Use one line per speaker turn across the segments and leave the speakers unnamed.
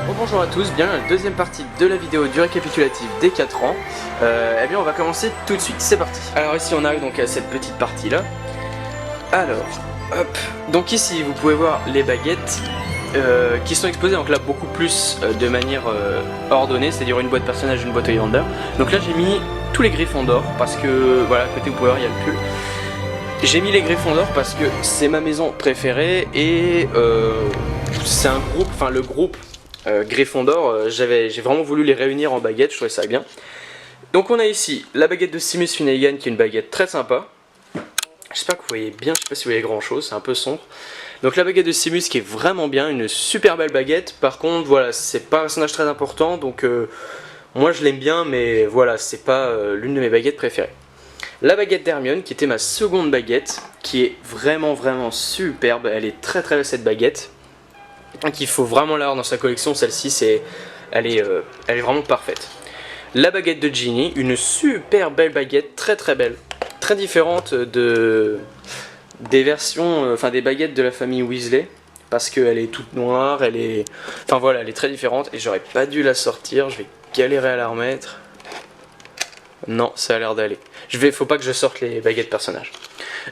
Bonjour à tous, bienvenue à la deuxième partie de la vidéo du récapitulatif des 4 ans. Eh bien on va commencer tout de suite, c'est parti. Alors ici on arrive donc à cette petite partie là. Alors, hop. Donc ici vous pouvez voir les baguettes qui sont exposées donc là beaucoup plus de manière ordonnée, c'est-à-dire une boîte personnage, une boîte Ollivander. Donc là j'ai mis tous les Gryffondor parce que voilà, à côté vous pouvez voir il y a le pull. J'ai mis les Gryffondor parce que c'est ma maison préférée et c'est un groupe, enfin le groupe Gryffondor, j'ai vraiment voulu les réunir en baguette, je trouvais ça bien. Donc on a ici la baguette de Seamus Finnegan qui est une baguette très sympa. J'espère que vous voyez bien, je sais pas si vous voyez grand chose, c'est un peu sombre. Donc la baguette de Seamus qui est vraiment bien, une super belle baguette. Par contre voilà, c'est pas un personnage très important donc moi je l'aime bien mais voilà, c'est pas l'une de mes baguettes préférées. La baguette d'Hermione qui était ma seconde baguette, qui est vraiment superbe, elle est très belle cette baguette. Donc il faut vraiment l'avoir dans sa collection, celle-ci elle est vraiment parfaite. La baguette de Ginny, une super belle baguette, très belle, très différente des versions, enfin des baguettes de la famille Weasley, parce qu'elle est toute noire, elle est très différente et j'aurais pas dû la sortir, je vais galérer à la remettre. Non, ça a l'air d'aller. Faut pas que je sorte les baguettes personnages.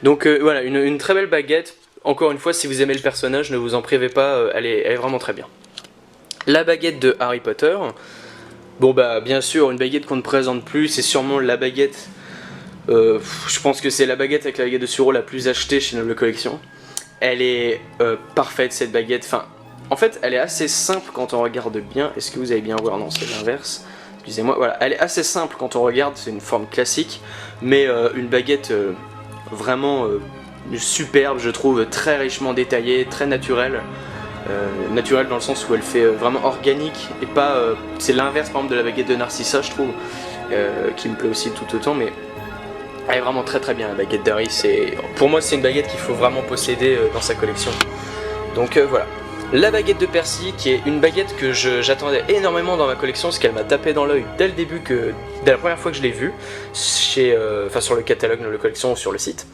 Donc voilà, une très belle baguette. Encore une fois, si vous aimez le personnage, ne vous en privez pas, elle est vraiment très bien. La baguette de Harry Potter. Bon bah bien sûr, une baguette qu'on ne présente plus, c'est sûrement la baguette... je pense que c'est la baguette avec la baguette de Suro la plus achetée chez Noble Collection. Elle est parfaite cette baguette, enfin... En fait, elle est assez simple quand on regarde bien. Est-ce que vous allez bien voir? Non, c'est l'inverse. Excusez-moi, voilà. Elle est assez simple quand on regarde, c'est une forme classique. Mais une baguette vraiment... superbe, je trouve, très richement détaillée, très naturelle. Naturelle dans le sens où elle fait vraiment organique et pas... c'est l'inverse par exemple de la baguette de Narcissa, je trouve, qui me plaît aussi tout autant, mais elle est vraiment très bien la baguette d'Harry. Pour moi c'est une baguette qu'il faut vraiment posséder dans sa collection. Donc voilà. La baguette de Percy, qui est une baguette que j'attendais énormément dans ma collection, parce qu'elle m'a tapé dans l'œil dès le début, dès la première fois que je l'ai vue, sur le catalogue de la collection ou sur le site.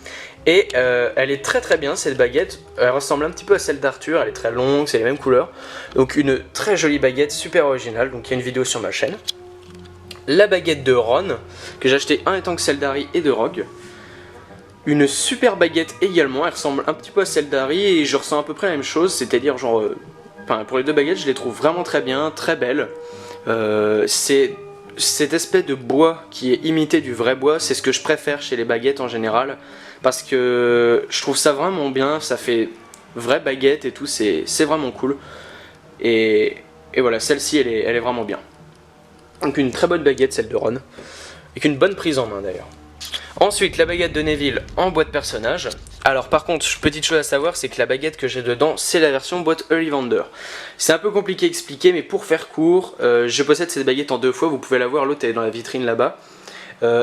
Et elle est très bien cette baguette, elle ressemble un petit peu à celle d'Arthur, elle est très longue, c'est les mêmes couleurs. Donc une très jolie baguette, super originale, donc il y a une vidéo sur ma chaîne. La baguette de Ron, que j'ai acheté en même temps que celle d'Harry et de Rogue. Une super baguette également, elle ressemble un petit peu à celle d'Harry et je ressens à peu près la même chose, c'est-à-dire genre... pour les deux baguettes, je les trouve vraiment très bien, très belles. C'est cette espèce de bois qui est imité du vrai bois, c'est ce que je préfère chez les baguettes en général. Parce que je trouve ça vraiment bien, ça fait vraie baguette et tout, c'est vraiment cool. Et voilà, celle-ci elle est vraiment bien. Donc une très bonne baguette, celle de Ron. Avec une bonne prise en main d'ailleurs. Ensuite, la baguette de Neville en boîte personnage. Alors par contre, petite chose à savoir, c'est que la baguette que j'ai dedans, c'est la version boîte Ollivander. C'est un peu compliqué à expliquer, mais pour faire court, je possède cette baguette en deux fois, vous pouvez la voir, l'autre est dans la vitrine là-bas.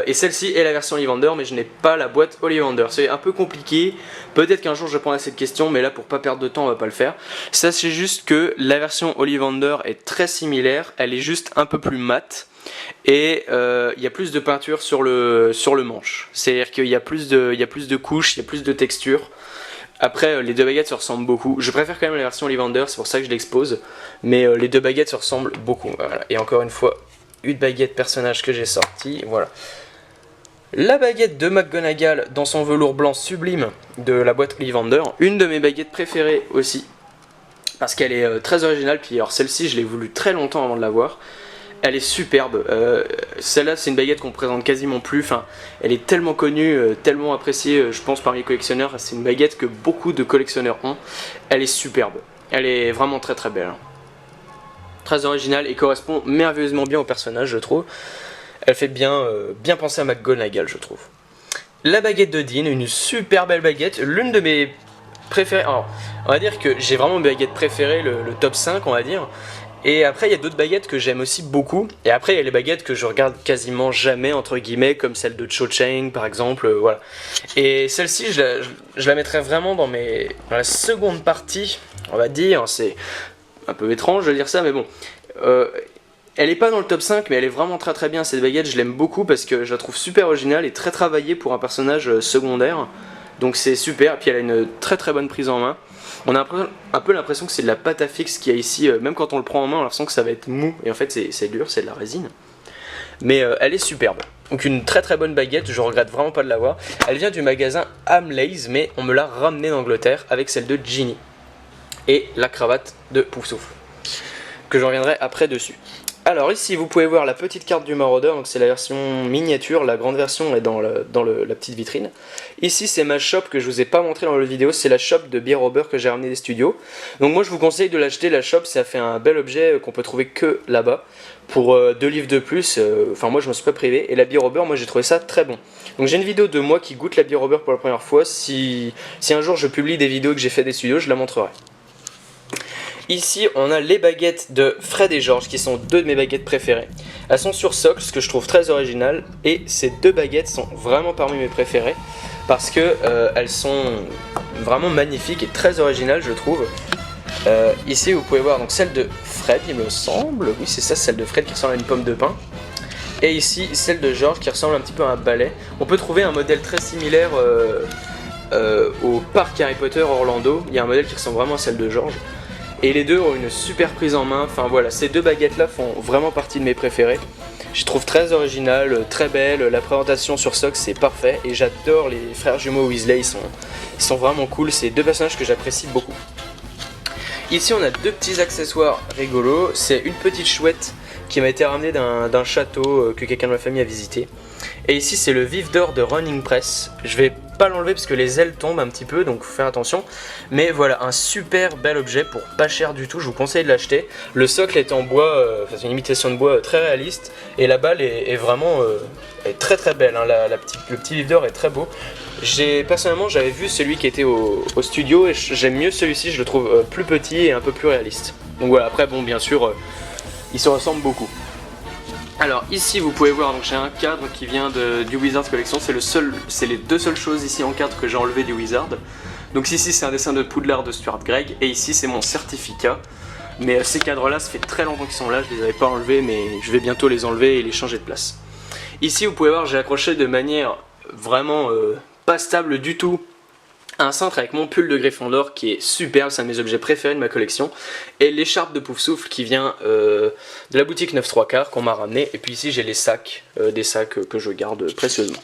Et celle-ci est la version Ollivander, mais je n'ai pas la boîte Ollivander. C'est un peu compliqué, peut-être qu'un jour je répondrai à cette question, mais là pour pas perdre de temps on va pas le faire. Sachez juste que la version Ollivander est très similaire, elle est juste un peu plus mate. Et il y a plus de peinture sur le manche, c'est-à-dire qu'il y a plus de couches, il y a plus de texture. Après les deux baguettes se ressemblent beaucoup, je préfère quand même la version Ollivander, c'est pour ça que je l'expose. Mais les deux baguettes se ressemblent beaucoup, voilà. Et encore une fois, une baguette personnage que j'ai sortie, voilà. La baguette de McGonagall dans son velours blanc sublime de la boîte Ollivander, une de mes baguettes préférées aussi. Parce qu'elle est très originale, puis alors celle-ci je l'ai voulu très longtemps avant de l'avoir. Elle est superbe, celle-là c'est une baguette qu'on présente quasiment plus, enfin, elle est tellement connue, tellement appréciée je pense par les collectionneurs, c'est une baguette que beaucoup de collectionneurs ont, elle est superbe, elle est vraiment très belle. Très originale et correspond merveilleusement bien au personnage je trouve, elle fait bien penser à McGonagall je trouve. La baguette de Dean, une super belle baguette, l'une de mes préférées, alors on va dire que j'ai vraiment mes baguettes préférées, le top 5 on va dire. Et après il y a d'autres baguettes que j'aime aussi beaucoup. Et après il y a les baguettes que je regarde quasiment jamais entre guillemets, comme celle de Cho Chang par exemple, voilà. Et celle-ci je la mettrais vraiment dans la seconde partie, on va dire. C'est un peu étrange de dire ça mais bon. Elle est pas dans le top 5 mais elle est vraiment très bien cette baguette, je l'aime beaucoup parce que je la trouve super originale et très travaillée pour un personnage secondaire. Donc c'est super, et puis elle a une très bonne prise en main. On a un peu l'impression que c'est de la pâte à fixe qu'il y a ici, même quand on le prend en main on a l'impression que ça va être mou, et en fait c'est dur, c'est de la résine. Mais elle est superbe. Donc une très très bonne baguette, je regrette vraiment pas de l'avoir. Elle vient du magasin Hamleys, mais on me l'a ramenée d'Angleterre avec celle de Ginny. Et la cravate de Poufsouffle, que je reviendrai après dessus. Alors ici vous pouvez voir la petite carte du maraudeur, donc c'est la version miniature, la grande version est dans la petite vitrine. Ici c'est ma shop que je vous ai pas montré dans la vidéo, c'est la shop de Beer Robber que j'ai ramené des studios. Donc moi je vous conseille de l'acheter, la shop, ça fait un bel objet qu'on peut trouver que là-bas. Pour 2 livres de plus, enfin moi je m'en suis pas privé, et la Beer Robber, moi j'ai trouvé ça très bon. Donc j'ai une vidéo de moi qui goûte la Beer Robber pour la première fois, si un jour je publie des vidéos que j'ai fait des studios, je la montrerai. Ici on a les baguettes de Fred et George qui sont 2 de mes baguettes préférées. Elles sont sur socle, ce que je trouve très original, et ces 2 baguettes sont vraiment parmi mes préférées parce que elles sont vraiment magnifiques et très originales je trouve. Ici vous pouvez voir donc celle de Fred il me semble, oui c'est ça, celle de Fred qui ressemble à une pomme de pin. Et ici celle de George qui ressemble un petit peu à un balai. On peut trouver un modèle très similaire au parc Harry Potter Orlando, il y a un modèle qui ressemble vraiment à celle de George. Et les deux ont une super prise en main, enfin voilà, ces 2 baguettes là font vraiment partie de mes préférées. Je les trouve très originales, très belles, la présentation sur socle c'est parfait. Et j'adore les frères jumeaux Weasley, ils sont vraiment cool, c'est 2 personnages que j'apprécie beaucoup. Ici on a 2 petits accessoires rigolos, c'est une petite chouette qui m'a été ramenée d'un château que quelqu'un de ma famille a visité. Et ici c'est le vif d'or de Running Press, je vais pas l'enlever parce que les ailes tombent un petit peu donc faut faire attention. Mais voilà, un super bel objet pour pas cher du tout, je vous conseille de l'acheter. Le socle est en bois, c'est une imitation de bois très réaliste. Et la balle est vraiment est très très belle, hein. Le petit vif d'or est très beau. Personnellement j'avais vu celui qui était au studio et j'aime mieux celui-ci, je le trouve plus petit et un peu plus réaliste. Donc voilà, après bon bien sûr ils se ressemblent beaucoup. Alors ici vous pouvez voir, donc j'ai un cadre qui vient du Wizard Collection, c'est les 2 seules choses ici en cadre que j'ai enlevé du Wizard. Donc ici c'est un dessin de Poudlard de Stuart Gregg et ici c'est mon certificat. Mais ces cadres là ça fait très longtemps qu'ils sont là, je les avais pas enlevés mais je vais bientôt les enlever et les changer de place. Ici vous pouvez voir j'ai accroché de manière vraiment pas stable du tout un cintre avec mon pull de Gryffondor qui est superbe, c'est un de mes objets préférés de ma collection. Et l'écharpe de Poufsouffle qui vient de la boutique 9 3/4 qu'on m'a ramené. Et puis ici j'ai les sacs, des sacs que je garde précieusement.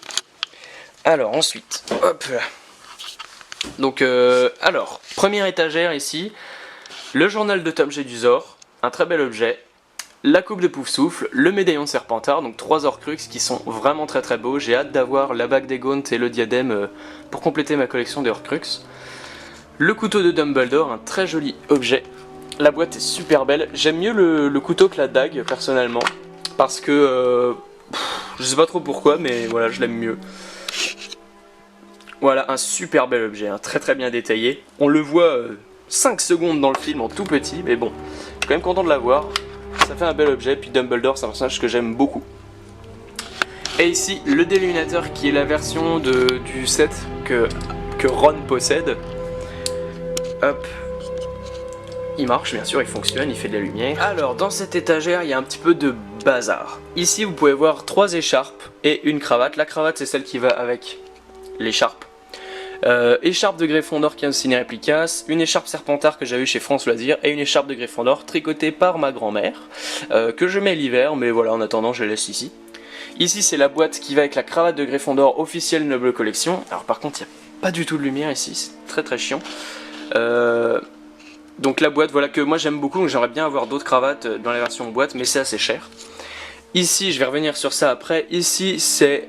Alors ensuite, hop là. Donc alors, première étagère ici, le journal de Tom Jedusor, un très bel objet. La coupe de Poufsouffle, le médaillon de Serpentard, donc 3 Horcrux qui sont vraiment très très beaux. J'ai hâte d'avoir la bague des Gaunt et le diadème pour compléter ma collection des Horcrux. Le couteau de Dumbledore, un très joli objet. La boîte est super belle. J'aime mieux le couteau que la dague personnellement. Parce que je sais pas trop pourquoi, mais voilà, je l'aime mieux. Voilà, un super bel objet, hein, très très bien détaillé. On le voit 5 secondes dans le film en tout petit, mais bon, je suis quand même content de l'avoir. Ça fait un bel objet, puis Dumbledore c'est un personnage que j'aime beaucoup. Et ici le déluminateur qui est la version du set que Ron possède. Hop. Il marche bien sûr, il fonctionne, il fait de la lumière. Alors dans cette étagère il y a un petit peu de bazar. Ici vous pouvez voir 3 écharpes et une cravate. La cravate c'est celle qui va avec l'écharpe. Écharpe de Gryffondor qui est aussi une réplicasse, une écharpe Serpentard que j'avais eu chez France Loisirs et une écharpe de Gryffondor tricotée par ma grand-mère que je mets l'hiver, mais voilà en attendant je la laisse ici. Ici c'est la boîte qui va avec la cravate de Gryffondor officielle Noble Collection. Alors par contre il n'y a pas du tout de lumière ici, c'est très très chiant. Donc la boîte voilà que moi j'aime beaucoup, donc j'aimerais bien avoir d'autres cravates dans la version boîte mais c'est assez cher. Ici je vais revenir sur ça après, ici c'est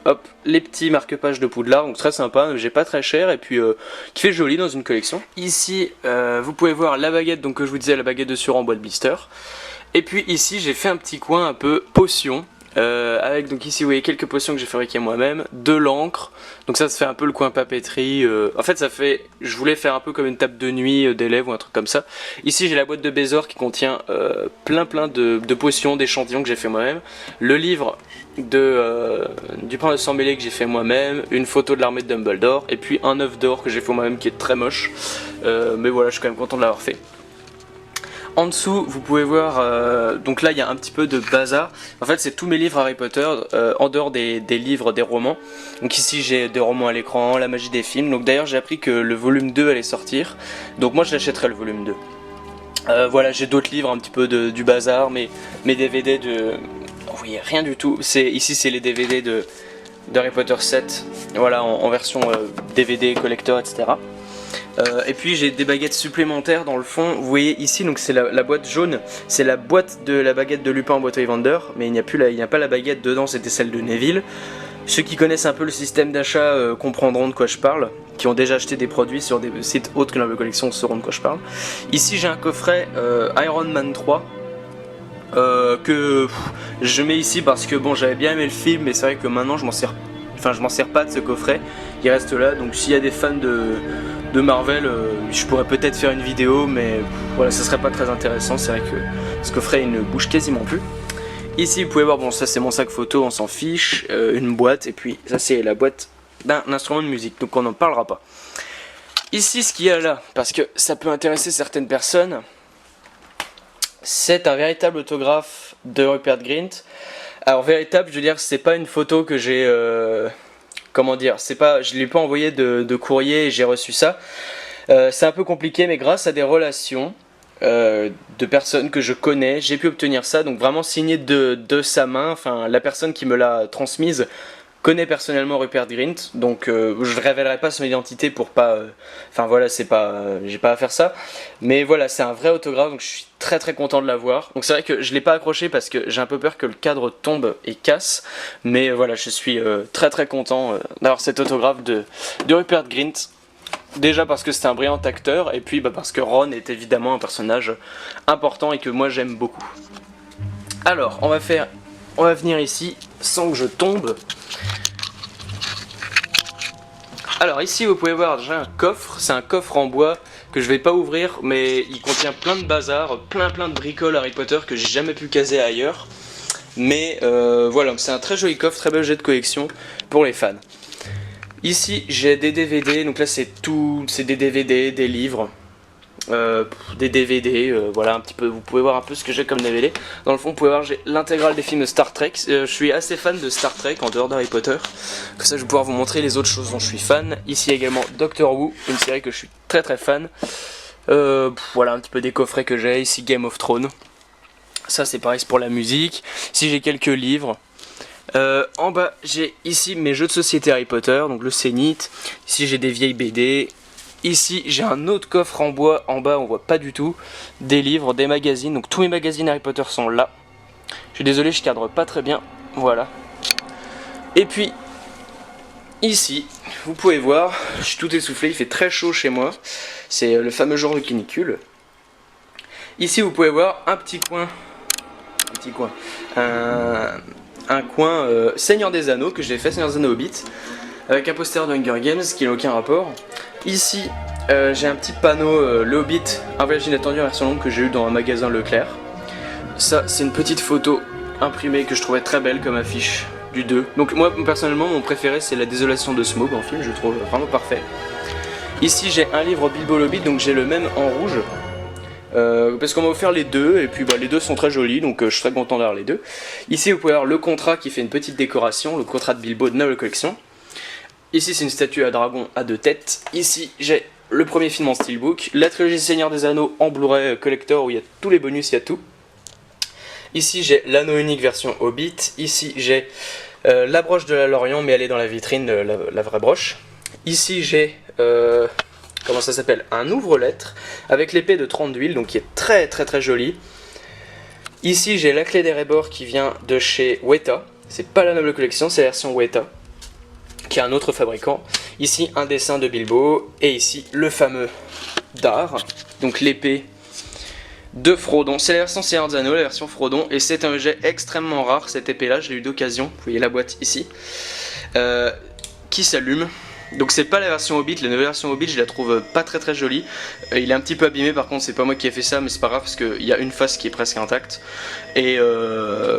hop, les petits marque-pages de Poudlard, donc très sympa, j'ai pas très cher et puis qui fait joli dans une collection. Ici vous pouvez voir la baguette, donc que je vous disais, la baguette de Sur en bois de blister. Et puis ici j'ai fait un petit coin un peu potion, avec donc ici vous voyez quelques potions que j'ai fabriquées moi-même, de l'encre, donc ça se fait un peu le coin papeterie, en fait ça fait, je voulais faire un peu comme une table de nuit d'élèves ou un truc comme ça. Ici j'ai la boîte de Bézor qui contient plein de potions, d'échantillons que j'ai fait moi-même, le livre du pain de sang mêlé que j'ai fait moi-même, une photo de l'armée de Dumbledore, et puis un œuf d'or que j'ai fait moi-même qui est très moche, mais voilà je suis quand même content de l'avoir fait. En dessous vous pouvez voir, donc là il y a un petit peu de bazar. En fait c'est tous mes livres Harry Potter, en dehors des livres, des romans. Donc ici j'ai des romans à l'écran, la magie des films. Donc d'ailleurs j'ai appris que le volume 2 allait sortir. Donc moi je l'achèterai le volume 2. Voilà, j'ai d'autres livres, un petit peu du bazar, mes DVD de... Oui, rien du tout. Ici c'est les DVD de Harry Potter 7, voilà, en version DVD, collector, etc. Et puis j'ai des baguettes supplémentaires dans le fond. Vous voyez ici, donc c'est la boîte jaune, c'est la boîte de la baguette de Lupin en boîte Evander, mais il n'y a pas la baguette dedans, c'était celle de Neville. Ceux qui connaissent un peu le système d'achat comprendront de quoi je parle, qui ont déjà acheté des produits sur des sites autres que Marvel Collection sauront de quoi je parle. Ici j'ai un coffret Iron Man 3 que je mets ici parce que bon, j'avais bien aimé le film, mais c'est vrai que maintenant je m'en sers pas de ce coffret, il reste là. Donc s'il y a des fans de Marvel, je pourrais peut-être faire une vidéo, mais voilà, ça serait pas très intéressant. C'est vrai que ce coffret il ne bouge quasiment plus. Ici vous pouvez voir, bon ça c'est mon sac photo, on s'en fiche, une boîte, et puis ça c'est la boîte d'un instrument de musique, donc on n'en parlera pas. Ici ce qu'il y a là, parce que ça peut intéresser certaines personnes, c'est un véritable autographe de Rupert Grint. Alors véritable, je veux dire, c'est pas une photo que j'ai, comment dire, je l'ai pas envoyé de courrier et j'ai reçu ça. C'est un peu compliqué, mais grâce à des relations de personnes que je connais, j'ai pu obtenir ça, donc vraiment signé de sa main. Enfin, la personne qui me l'a transmise connaît personnellement Rupert Grint, donc je ne révélerai pas son identité pour pas... Enfin voilà, j'ai pas à faire ça, mais voilà, c'est un vrai autographe, donc je suis très très content de l'avoir. Donc c'est vrai que je l'ai pas accroché parce que j'ai un peu peur que le cadre tombe et casse, mais voilà, je suis très très content d'avoir cet autographe de Rupert Grint. Déjà parce que c'est un brillant acteur, et puis parce que Ron est évidemment un personnage important et que moi j'aime beaucoup. Alors, on va venir ici sans que je tombe. Alors ici vous pouvez voir, j'ai un coffre, c'est un coffre en bois que je vais pas ouvrir, mais il contient plein de bazar, plein de bricoles Harry Potter que j'ai jamais pu caser ailleurs. Mais voilà, c'est un très joli coffre, très bel objet de collection pour les fans. Ici j'ai des DVD, donc là c'est des DVD, des livres, des DVD, voilà un petit peu, vous pouvez voir un peu ce que j'ai comme DVD. Dans le fond vous pouvez voir, j'ai l'intégrale des films de Star Trek. Je suis assez fan de Star Trek en dehors d'Harry Potter, comme ça je vais pouvoir vous montrer les autres choses dont je suis fan. Ici également Doctor Who, une série que je suis très très fan. Voilà un petit peu des coffrets que j'ai. Ici Game of Thrones, ça c'est pareil, c'est pour la musique. Ici j'ai quelques livres. En bas j'ai ici mes jeux de société Harry Potter, donc le Zénith. Ici j'ai des vieilles BD. Ici j'ai un autre coffre en bois, en bas on voit pas du tout. Des livres, des magazines, donc tous mes magazines Harry Potter sont là. Je suis désolé, je cadre pas très bien, voilà. Et puis ici vous pouvez voir, je suis tout essoufflé, il fait très chaud chez moi. C'est le fameux jour de canicule. Ici vous pouvez voir un petit coin, un coin Seigneur des Anneaux que j'ai fait, Seigneur des Anneaux Hobbit, avec un poster de Hunger Games qui n'a aucun rapport. Ici j'ai un petit panneau le Hobbit, un voyage inattendu en version longue que j'ai eu dans un magasin Leclerc. Ça c'est une petite photo imprimée que je trouvais très belle comme affiche du 2. Donc moi personnellement mon préféré c'est La Désolation de Smaug en film, je le trouve vraiment parfait. Ici j'ai un livre Bilbo le Hobbit, donc j'ai le même en rouge. Parce qu'on m'a offert les deux, et puis les deux sont très jolis, donc je serais content d'avoir les deux. Ici vous pouvez voir le contrat qui fait une petite décoration, le contrat de Bilbo de Marvel Collection. Ici c'est une statue à dragon à 2 têtes. Ici j'ai le premier film en steelbook, la trilogie Seigneur des Anneaux en Blu-ray collector où il y a tous les bonus, il y a tout. Ici j'ai l'anneau unique version Hobbit. Ici j'ai la broche de la Lorient, mais elle est dans la vitrine, la vraie broche. Ici j'ai... comment ça s'appelle, un ouvre-lettre avec l'épée de 30 d'huile, donc qui est très très très jolie. Ici j'ai la clé d'Erebor qui vient de chez Weta, c'est pas la Noble Collection, c'est la version Weta qui est un autre fabricant. Ici un dessin de Bilbo, et ici le fameux dard, donc l'épée de Frodon. C'est la version Seigneur des Anneaux, la version Frodon, et c'est un objet extrêmement rare cette épée là, je l'ai eu d'occasion, vous voyez la boîte ici, qui s'allume. Donc c'est pas la version Hobbit, la nouvelle version Hobbit je la trouve pas très très jolie. Il est un petit peu abîmé, par contre c'est pas moi qui ai fait ça, mais c'est pas grave parce qu'il y a une face qui est presque intacte. Et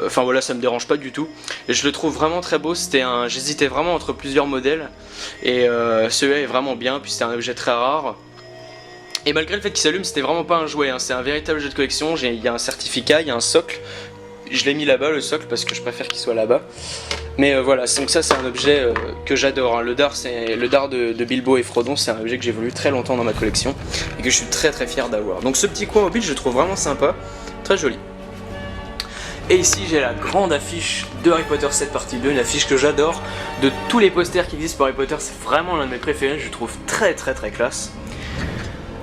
enfin voilà, ça me dérange pas du tout. Et je le trouve vraiment très beau, j'hésitais vraiment entre plusieurs modèles. Et celui-là est vraiment bien, puis c'est un objet très rare. Et malgré le fait qu'il s'allume, c'était vraiment pas un jouet, hein, c'est un véritable jeu de collection. Il y a un certificat, il y a un socle. Je l'ai mis là-bas, le socle, parce que je préfère qu'il soit là-bas. Mais voilà, donc ça c'est un objet que j'adore, hein. Le dard de Bilbo et Frodon, c'est un objet que j'ai voulu très longtemps dans ma collection et que je suis très fier d'avoir. Donc ce petit coin mobile, je le trouve vraiment sympa, très joli. Et ici j'ai la grande affiche de Harry Potter 7 partie 2, une affiche que j'adore. De tous les posters qui existent pour Harry Potter, c'est vraiment l'un de mes préférés, je le trouve très classe.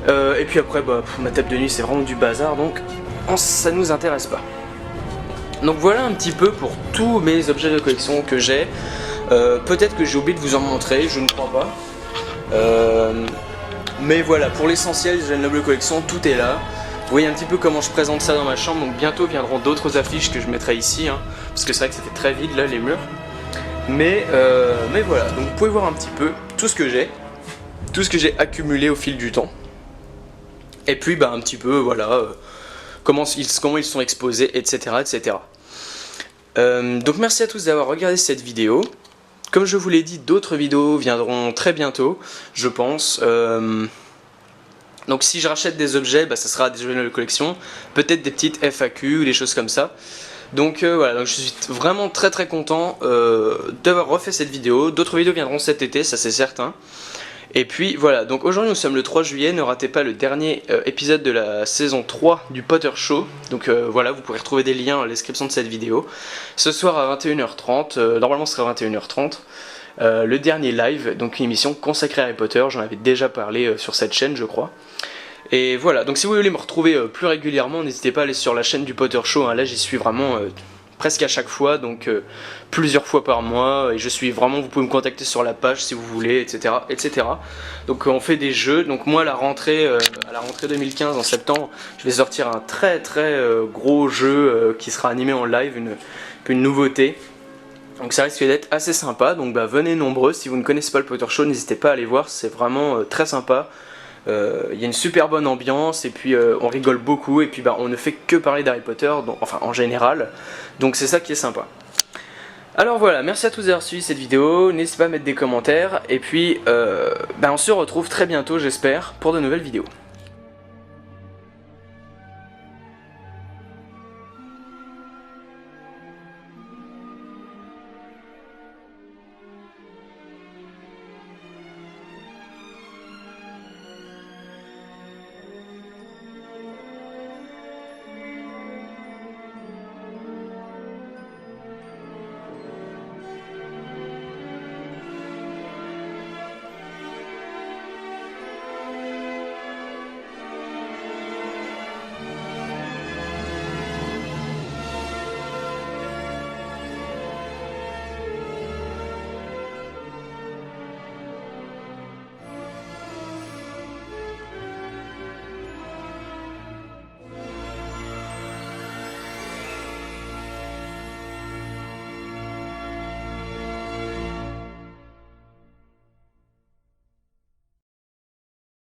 Et puis après, ma table de nuit c'est vraiment du bazar, donc ça nous intéresse pas. Donc voilà un petit peu pour tous mes objets de collection que j'ai. Peut-être que j'ai oublié de vous en montrer, je ne crois pas. Mais voilà, pour l'essentiel, j'ai une noble collection, tout est là. Vous voyez un petit peu comment je présente ça dans ma chambre, donc bientôt viendront d'autres affiches que je mettrai ici, hein, parce que c'est vrai que c'était très vide là les murs. Mais voilà, donc vous pouvez voir un petit peu tout ce que j'ai accumulé au fil du temps. Et puis un petit peu voilà comment ils sont exposés, etc. Donc merci à tous d'avoir regardé cette vidéo. Comme je vous l'ai dit, d'autres vidéos viendront très bientôt, je pense. Donc si je rachète des objets, ça sera des objets de collection, peut-être des petites FAQ ou des choses comme ça. Donc voilà, donc je suis vraiment très content d'avoir refait cette vidéo. D'autres vidéos viendront cet été, ça c'est certain. Et puis voilà, donc aujourd'hui nous sommes le 3 juillet, ne ratez pas le dernier épisode de la saison 3 du Potter Show. Donc voilà, vous pourrez retrouver des liens dans la description de cette vidéo. Ce soir à 21h30, normalement ce sera à 21h30, le dernier live, donc une émission consacrée à Harry Potter, j'en avais déjà parlé sur cette chaîne je crois. Et voilà, donc si vous voulez me retrouver plus régulièrement, n'hésitez pas à aller sur la chaîne du Potter Show, hein. Là j'y suis vraiment presque à chaque fois, donc plusieurs fois par mois, et je suis vraiment, vous pouvez me contacter sur la page si vous voulez, etc. Donc on fait des jeux, donc moi à la rentrée 2015 en septembre, je vais sortir un très gros jeu qui sera animé en live, une nouveauté. Donc ça risque d'être assez sympa, donc venez nombreux, si vous ne connaissez pas le Potter Show, n'hésitez pas à aller voir, c'est vraiment très sympa. Il y a une super bonne ambiance et puis on rigole beaucoup et puis on ne fait que parler d'Harry Potter, donc, enfin en général, donc c'est ça qui est sympa. Alors voilà, merci à tous d'avoir suivi cette vidéo, n'hésitez pas à mettre des commentaires et puis on se retrouve très bientôt j'espère pour de nouvelles vidéos.